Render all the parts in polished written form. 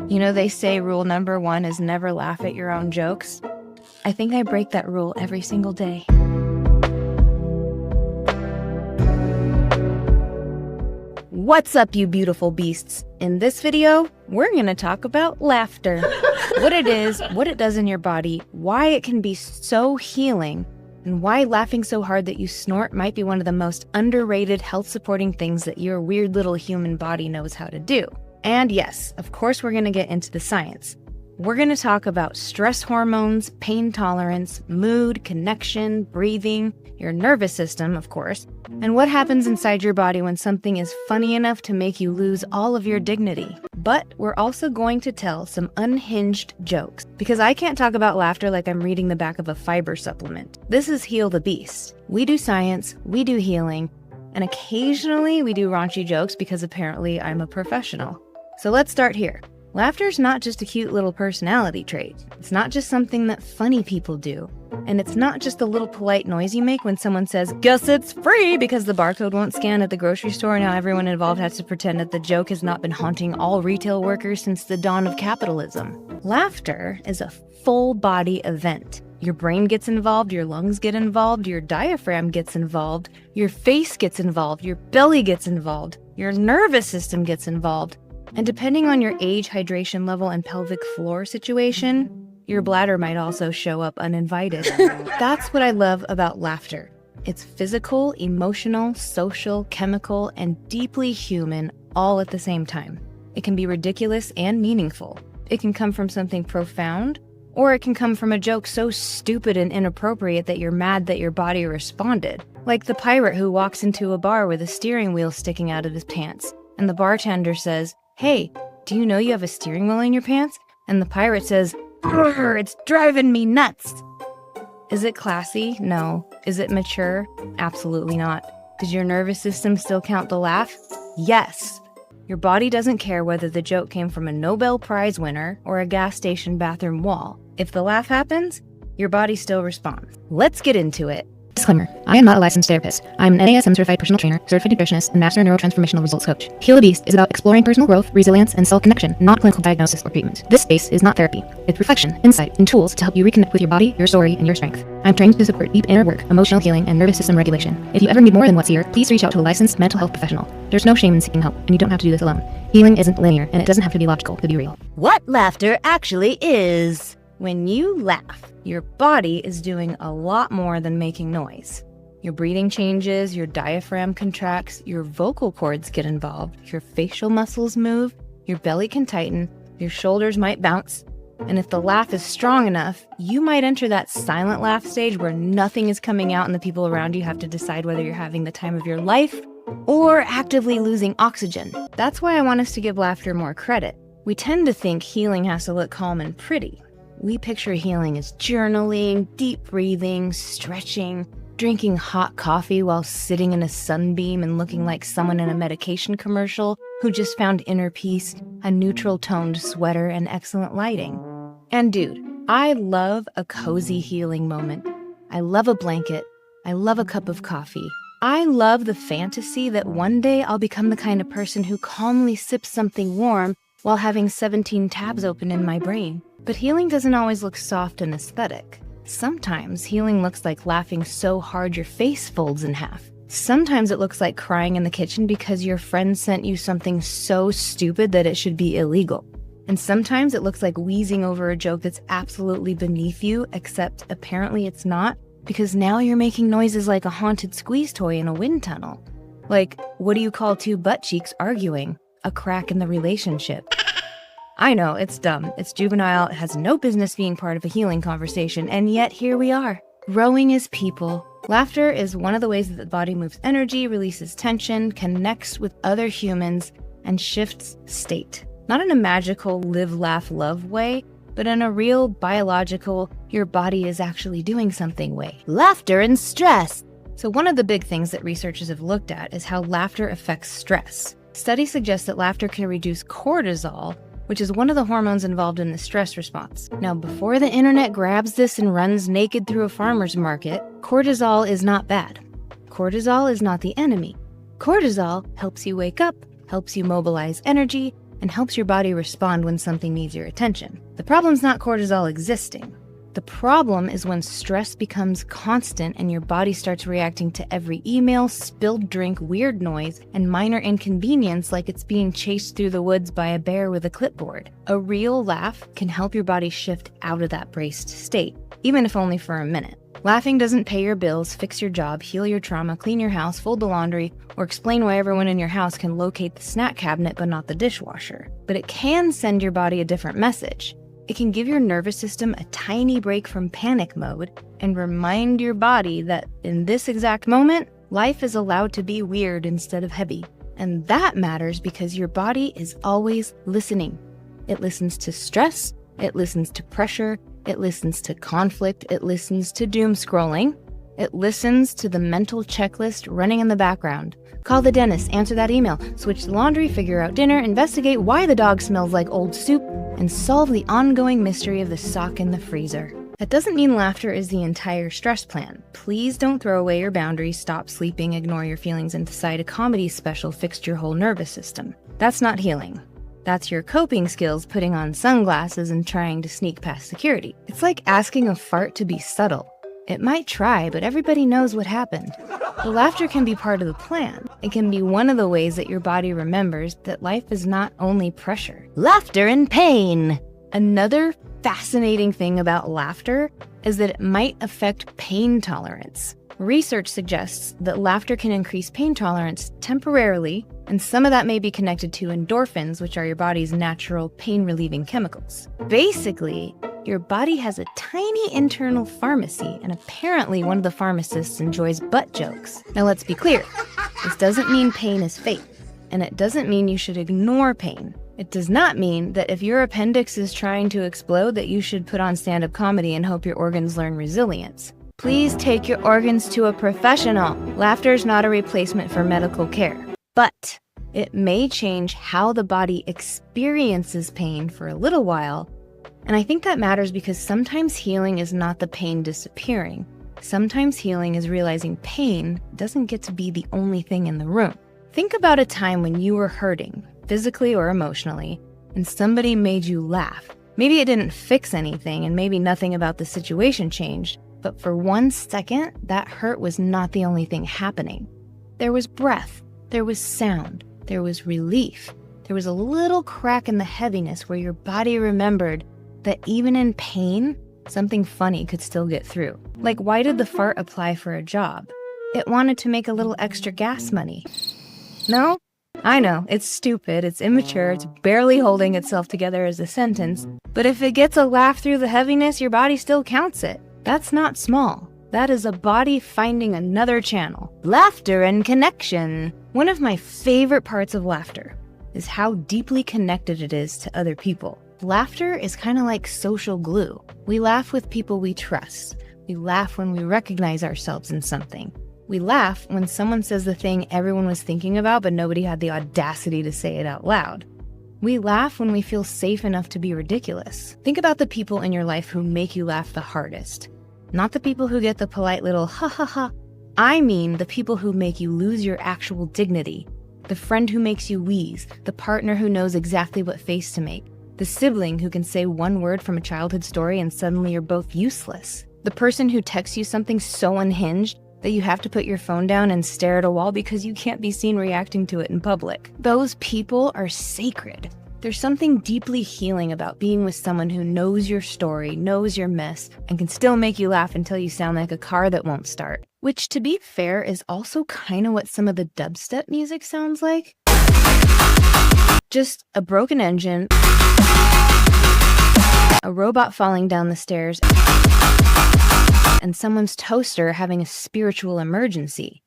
You know, they say rule number 1 is never laugh at your own jokes. I think I break that rule every single day. What's up, you beautiful beasts? In this video, we're gonna talk about laughter. What it is, what it does in your body, why it can be so healing, and why laughing so hard that you snort might be one of the most underrated health-supporting things that your weird little human body knows how to do. And yes, of course we're gonna get into the science. We're gonna talk about stress hormones, pain tolerance, mood, connection, breathing, your nervous system, of course, and what happens inside your body when something is funny enough to make you lose all of your dignity. But we're also going to tell some unhinged jokes, because I can't talk about laughter like I'm reading the back of a fiber supplement. This is Heal the Beast. We do science, we do healing, and occasionally we do raunchy jokes because apparently I'm a professional. So let's start here. Laughter's not just a cute little personality trait. It's not just something that funny people do. And it's not just a little polite noise you make when someone says, "Guess it's free," because the barcode won't scan at the grocery store and now everyone involved has to pretend that the joke has not been haunting all retail workers since the dawn of capitalism. Laughter is a full body event. Your brain gets involved, your lungs get involved, your diaphragm gets involved, your face gets involved, your belly gets involved, your nervous system gets involved. And depending on your age, hydration level, and pelvic floor situation, your bladder might also show up uninvited. That's what I love about laughter. It's physical, emotional, social, chemical, and deeply human all at the same time. It can be ridiculous and meaningful. It can come from something profound, or it can come from a joke so stupid and inappropriate that you're mad that your body responded. Like the pirate who walks into a bar with a steering wheel sticking out of his pants, and the bartender says, "Hey, do you know you have a steering wheel in your pants?" And the pirate says, "It's driving me nuts." Is it classy? No. Is it mature? Absolutely not. Does your nervous system still count the laugh? Yes. Your body doesn't care whether the joke came from a Nobel Prize winner or a gas station bathroom wall. If the laugh happens, your body still responds. Let's get into it. Disclaimer, I am not a licensed therapist. I'm an NASM certified personal trainer, certified nutritionist, and master neurotransformational results coach. Heal the Beast is about exploring personal growth, resilience, and self-connection, not clinical diagnosis or treatment. This space is not therapy. It's reflection, insight, and tools to help you reconnect with your body, your story, and your strength. I'm trained to support deep inner work, emotional healing, and nervous system regulation. If you ever need more than what's here, please reach out to a licensed mental health professional. There's no shame in seeking help, and you don't have to do this alone. Healing isn't linear, and it doesn't have to be logical to be real. What laughter actually is. When you laugh, your body is doing a lot more than making noise. Your breathing changes, your diaphragm contracts, your vocal cords get involved, your facial muscles move, your belly can tighten, your shoulders might bounce, and if the laugh is strong enough, you might enter that silent laugh stage where nothing is coming out and the people around you have to decide whether you're having the time of your life or actively losing oxygen. That's why I want us to give laughter more credit. We tend to think healing has to look calm and pretty. We picture healing as journaling, deep breathing, stretching, drinking hot coffee while sitting in a sunbeam and looking like someone in a medication commercial who just found inner peace, a neutral-toned sweater, and excellent lighting. And dude, I love a cozy healing moment. I love a blanket. I love a cup of coffee. I love the fantasy that one day I'll become the kind of person who calmly sips something warm while having 17 tabs open in my brain. But healing doesn't always look soft and aesthetic. Sometimes healing looks like laughing so hard your face folds in half. Sometimes it looks like crying in the kitchen because your friend sent you something so stupid that it should be illegal. And sometimes it looks like wheezing over a joke that's absolutely beneath you, except apparently it's not, because now you're making noises like a haunted squeeze toy in a wind tunnel. Like, what do you call two butt cheeks arguing? A crack in the relationship. I know, it's dumb, it's juvenile, it has no business being part of a healing conversation, and yet here we are, growing as people. Laughter is one of the ways that the body moves energy, releases tension, connects with other humans, and shifts state. Not in a magical live, laugh, love way, but in a real biological, your body is actually doing something way. Laughter and stress. So one of the big things that researchers have looked at is how laughter affects stress. Studies suggest that laughter can reduce cortisol, which is one of the hormones involved in the stress response. Now, before the internet grabs this and runs naked through a farmer's market, cortisol is not bad. Cortisol is not the enemy. Cortisol helps you wake up, helps you mobilize energy, and helps your body respond when something needs your attention. The problem's not cortisol existing. The problem is when stress becomes constant and your body starts reacting to every email, spilled drink, weird noise, and minor inconvenience like it's being chased through the woods by a bear with a clipboard. A real laugh can help your body shift out of that braced state, even if only for a minute. Laughing doesn't pay your bills, fix your job, heal your trauma, clean your house, fold the laundry, or explain why everyone in your house can locate the snack cabinet but not the dishwasher. But it can send your body a different message. It can give your nervous system a tiny break from panic mode and remind your body that in this exact moment, life is allowed to be weird instead of heavy. And that matters because your body is always listening. It listens to stress, it listens to pressure, it listens to conflict, it listens to doom scrolling, it listens to the mental checklist running in the background. Call the dentist, answer that email, switch the laundry, figure out dinner, investigate why the dog smells like old soup, and solve the ongoing mystery of the sock in the freezer. That doesn't mean laughter is the entire stress plan. Please don't throw away your boundaries, stop sleeping, ignore your feelings, and decide a comedy special fixed your whole nervous system. That's not healing. That's your coping skills putting on sunglasses and trying to sneak past security. It's like asking a fart to be subtle. It might try, but everybody knows what happened. The laughter can be part of the plan. It can be one of the ways that your body remembers that life is not only pressure. Laughter and pain. Another fascinating thing about laughter is that it might affect pain tolerance. Research suggests that laughter can increase pain tolerance temporarily, and some of that may be connected to endorphins, which are your body's natural pain-relieving chemicals. Basically, your body has a tiny internal pharmacy, and apparently one of the pharmacists enjoys butt jokes. Now let's be clear, this doesn't mean pain is fake, and it doesn't mean you should ignore pain. It does not mean that if your appendix is trying to explode that you should put on stand-up comedy and hope your organs learn resilience. Please take your organs to a professional. Laughter is not a replacement for medical care, but it may change how the body experiences pain for a little while. And I think that matters because sometimes healing is not the pain disappearing. Sometimes healing is realizing pain doesn't get to be the only thing in the room. Think about a time when you were hurting, physically or emotionally, and somebody made you laugh. Maybe it didn't fix anything and maybe nothing about the situation changed, but for 1 second, that hurt was not the only thing happening. There was breath, there was sound, there was relief. There was a little crack in the heaviness where your body remembered that even in pain, something funny could still get through. Like, why did the fart apply for a job? It wanted to make a little extra gas money. No? I know, it's stupid, it's immature, it's barely holding itself together as a sentence, but if it gets a laugh through the heaviness, your body still counts it. That's not small. That is a body finding another channel. Laughter and connection. One of my favorite parts of laughter is how deeply connected it is to other people. Laughter is kind of like social glue. We laugh with people we trust. We laugh when we recognize ourselves in something. We laugh when someone says the thing everyone was thinking about but nobody had the audacity to say it out loud. We laugh when we feel safe enough to be ridiculous. Think about the people in your life who make you laugh the hardest. Not the people who get the polite little ha ha ha. I mean the people who make you lose your actual dignity. The friend who makes you wheeze. The partner who knows exactly what face to make. The sibling who can say one word from a childhood story and suddenly you're both useless. The person who texts you something so unhinged that you have to put your phone down and stare at a wall because you can't be seen reacting to it in public. Those people are sacred. There's something deeply healing about being with someone who knows your story, knows your mess, and can still make you laugh until you sound like a car that won't start. Which, to be fair, is also kind of what some of the dubstep music sounds like. Just a broken engine, a robot falling down the stairs, and someone's toaster having a spiritual emergency.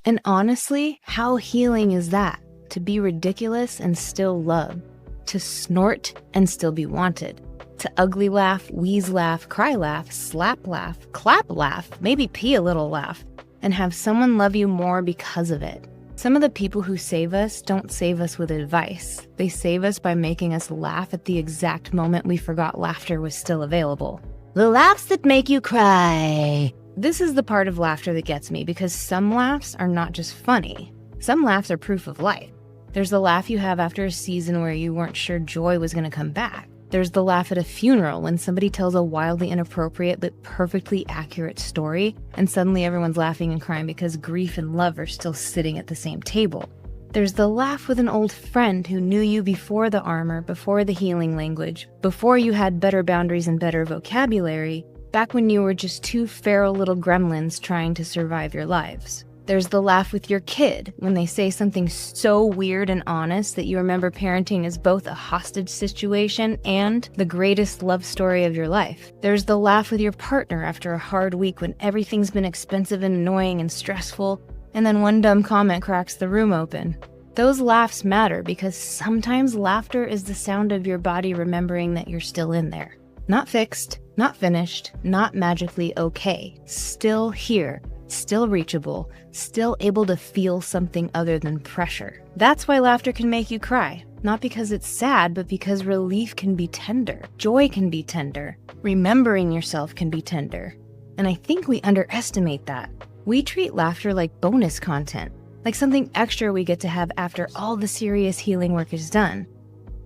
And honestly, how healing is that? To be ridiculous and still love. To snort and still be wanted. To ugly laugh, wheeze laugh, cry laugh, slap laugh, clap laugh, maybe pee a little laugh, and have someone love you more because of it. Some of the people who save us don't save us with advice. They save us by making us laugh at the exact moment we forgot laughter was still available. The laughs that make you cry. This is the part of laughter that gets me because some laughs are not just funny. Some laughs are proof of life. There's the laugh you have after a season where you weren't sure joy was going to come back. There's the laugh at a funeral when somebody tells a wildly inappropriate but perfectly accurate story, and suddenly everyone's laughing and crying because grief and love are still sitting at the same table. There's the laugh with an old friend who knew you before the armor, before the healing language, before you had better boundaries and better vocabulary, back when you were just two feral little gremlins trying to survive your lives. There's the laugh with your kid when they say something so weird and honest that you remember parenting as both a hostage situation and the greatest love story of your life. There's the laugh with your partner after a hard week when everything's been expensive and annoying and stressful, and then one dumb comment cracks the room open. Those laughs matter because sometimes laughter is the sound of your body remembering that you're still in there. Not fixed, not finished, not magically okay. Still here. Still reachable, still able to feel something other than pressure. That's why laughter can make you cry. Not because it's sad, but because relief can be tender. Joy can be tender. Remembering yourself can be tender. And I think we underestimate that. We treat laughter like bonus content, like something extra we get to have after all the serious healing work is done.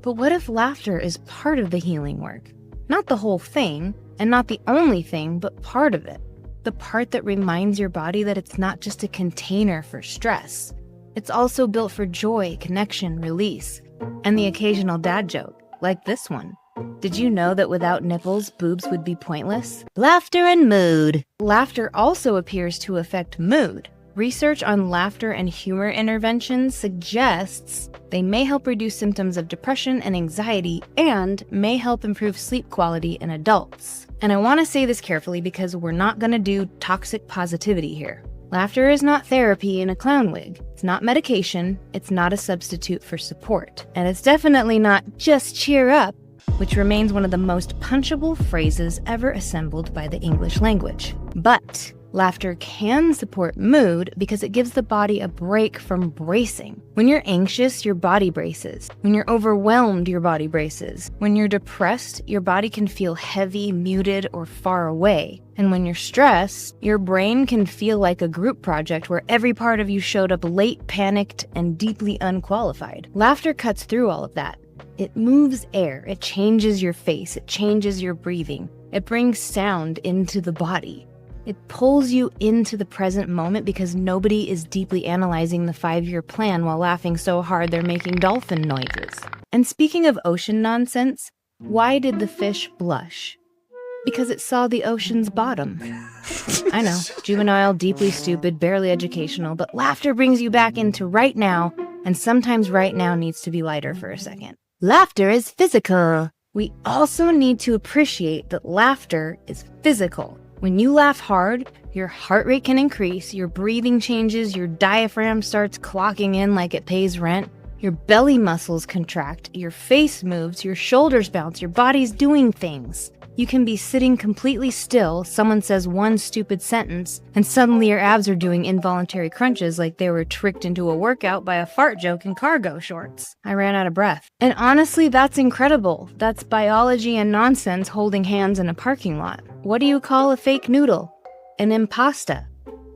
But what if laughter is part of the healing work? Not the whole thing, and not the only thing, but part of it. The part that reminds your body that it's not just a container for stress. It's also built for joy, connection, release, and the occasional dad joke, like this one. Did you know that without nipples, boobs would be pointless? Laughter and mood. Laughter also appears to affect mood. Research on laughter and humor interventions suggests they may help reduce symptoms of depression and anxiety and may help improve sleep quality in adults. And I want to say this carefully because we're not going to do toxic positivity here. Laughter is not therapy in a clown wig. It's not medication. It's not a substitute for support. And it's definitely not just cheer up, which remains one of the most punchable phrases ever assembled by the English language. But laughter can support mood because it gives the body a break from bracing. When you're anxious, your body braces. When you're overwhelmed, your body braces. When you're depressed, your body can feel heavy, muted, or far away. And when you're stressed, your brain can feel like a group project where every part of you showed up late, panicked, and deeply unqualified. Laughter cuts through all of that. It moves air, it changes your face, it changes your breathing. It brings sound into the body. It pulls you into the present moment because nobody is deeply analyzing the 5-year plan while laughing so hard they're making dolphin noises. And speaking of ocean nonsense, why did the fish blush? Because it saw the ocean's bottom. I know, juvenile, deeply stupid, barely educational, but laughter brings you back into right now, and sometimes right now needs to be lighter for a second. Laughter is physical. We also need to appreciate that laughter is physical. When you laugh hard, your heart rate can increase, your breathing changes, your diaphragm starts clocking in like it pays rent, your belly muscles contract, your face moves, your shoulders bounce, your body's doing things. You can be sitting completely still, someone says one stupid sentence, and suddenly your abs are doing involuntary crunches like they were tricked into a workout by a fart joke in cargo shorts. I ran out of breath. And honestly, that's incredible. That's biology and nonsense holding hands in a parking lot. What do you call a fake noodle? An impasta.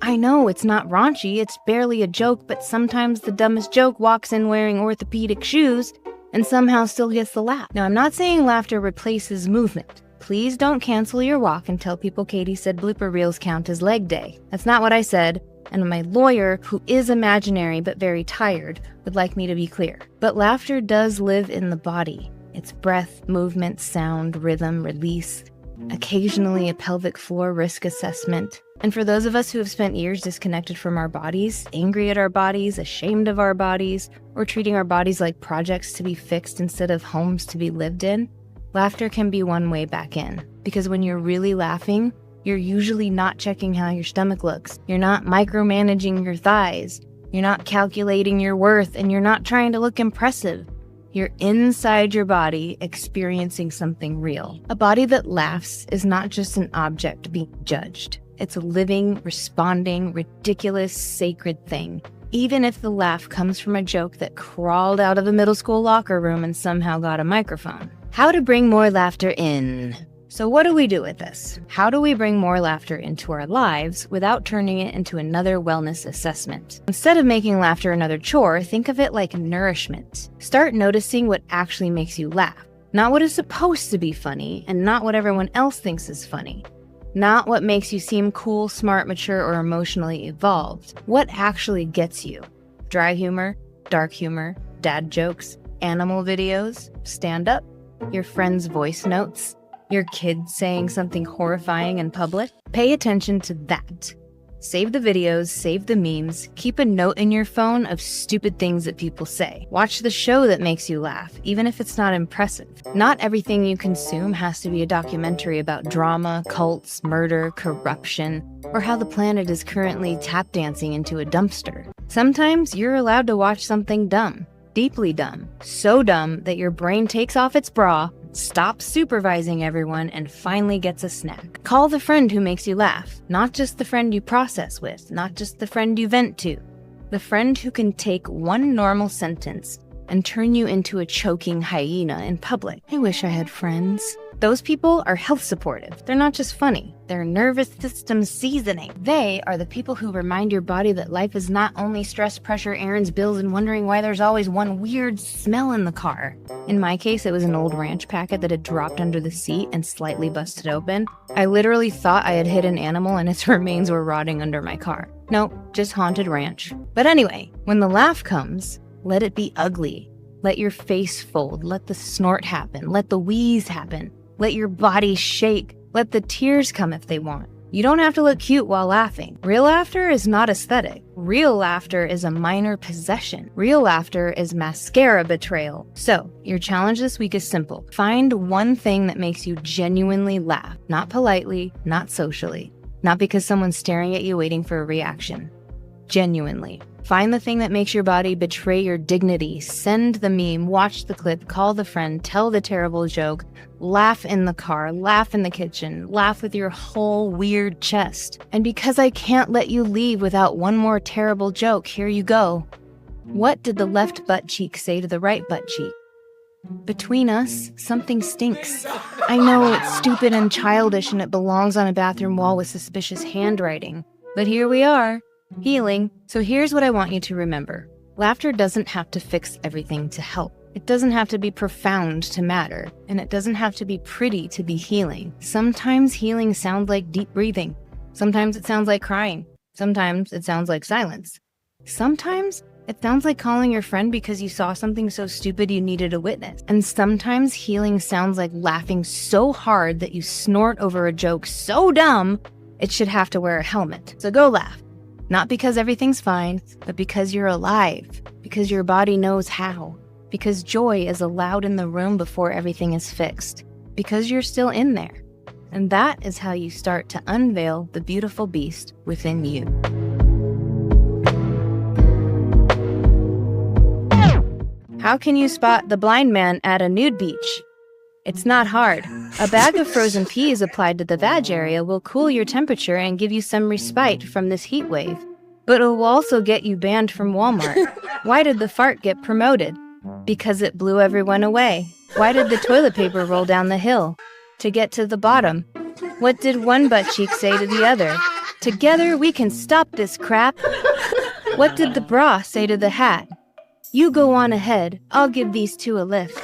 I know it's not raunchy, it's barely a joke, but sometimes the dumbest joke walks in wearing orthopedic shoes and somehow still gets the laugh. Now, I'm not saying laughter replaces movement. Please don't cancel your walk and tell people Katie said blooper reels count as leg day. That's not what I said, and my lawyer, who is imaginary but very tired, would like me to be clear. But laughter does live in the body. It's breath, movement, sound, rhythm, release, occasionally a pelvic floor risk assessment. And for those of us who have spent years disconnected from our bodies, angry at our bodies, ashamed of our bodies, or treating our bodies like projects to be fixed instead of homes to be lived in, laughter can be one way back in. Because when you're really laughing, you're usually not checking how your stomach looks. You're not micromanaging your thighs. You're not calculating your worth, and you're not trying to look impressive. You're inside your body experiencing something real. A body that laughs is not just an object being judged. It's a living, responding, ridiculous, sacred thing. Even if the laugh comes from a joke that crawled out of a middle school locker room and somehow got a microphone. How to bring more laughter in. So what do we do with this? How do we bring more laughter into our lives without turning it into another wellness assessment? Instead of making laughter another chore, think of it like nourishment. Start noticing what actually makes you laugh. Not what is supposed to be funny, and not what everyone else thinks is funny. Not what makes you seem cool, smart, mature, or emotionally evolved. What actually gets you? Dry humor, dark humor, dad jokes, animal videos, stand-up, your friend's voice notes, your kids saying something horrifying in public? Pay attention to that. Save the videos, save the memes, keep a note in your phone of stupid things that people say. Watch the show that makes you laugh, even if it's not impressive. Not everything you consume has to be a documentary about drama, cults, murder, corruption, or how the planet is currently tap dancing into a dumpster. Sometimes you're allowed to watch something dumb, deeply dumb, so dumb that your brain takes off its bra, stops supervising everyone, and finally gets a snack. Call the friend who makes you laugh, not just the friend you process with, not just the friend you vent to. The friend who can take one normal sentence and turn you into a choking hyena in public. I wish I had friends. Those people are health supportive. They're not just funny. They're nervous system seasoning. They are the people who remind your body that life is not only stress, pressure, errands, bills, and wondering why there's always one weird smell in the car. In my case, it was an old ranch packet that had dropped under the seat and slightly busted open. I literally thought I had hit an animal and its remains were rotting under my car. Nope, just haunted ranch. But anyway, when the laugh comes, let it be ugly. Let your face fold. Let the snort happen. Let the wheeze happen. Let your body shake. Let the tears come if they want. You don't have to look cute while laughing. Real laughter is not aesthetic. Real laughter is a minor possession. Real laughter is mascara betrayal. So, your challenge this week is simple. Find one thing that makes you genuinely laugh. Not politely, not socially. Not because someone's staring at you waiting for a reaction. Genuinely. Find the thing that makes your body betray your dignity. Send the meme, watch the clip, call the friend, tell the terrible joke, laugh in the car, laugh in the kitchen, laugh with your whole weird chest. And because I can't let you leave without one more terrible joke, here you go. What did the left butt cheek say to the right butt cheek? Between us, something stinks. I know it's stupid and childish and it belongs on a bathroom wall with suspicious handwriting. But here we are. Healing. So here's what I want you to remember. Laughter doesn't have to fix everything to help. It doesn't have to be profound to matter. And it doesn't have to be pretty to be healing. Sometimes healing sounds like deep breathing. Sometimes it sounds like crying. Sometimes it sounds like silence. Sometimes it sounds like calling your friend because you saw something so stupid you needed a witness. And sometimes healing sounds like laughing so hard that you snort over a joke so dumb it should have to wear a helmet. So go laugh. Not because everything's fine, but because you're alive, because your body knows how, because joy is allowed in the room before everything is fixed, because you're still in there. And that is how you start to unveil the beautiful beast within you. How can you spot the blind man at a nude beach? It's not hard. A bag of frozen peas applied to the vag area will cool your temperature and give you some respite from this heat wave. But it will also get you banned from Walmart. Why did the fart get promoted? Because it blew everyone away. Why did the toilet paper roll down the hill? To get to the bottom. What did one butt cheek say to the other? Together we can stop this crap. What did the bra say to the hat? You go on ahead, I'll give these two a lift.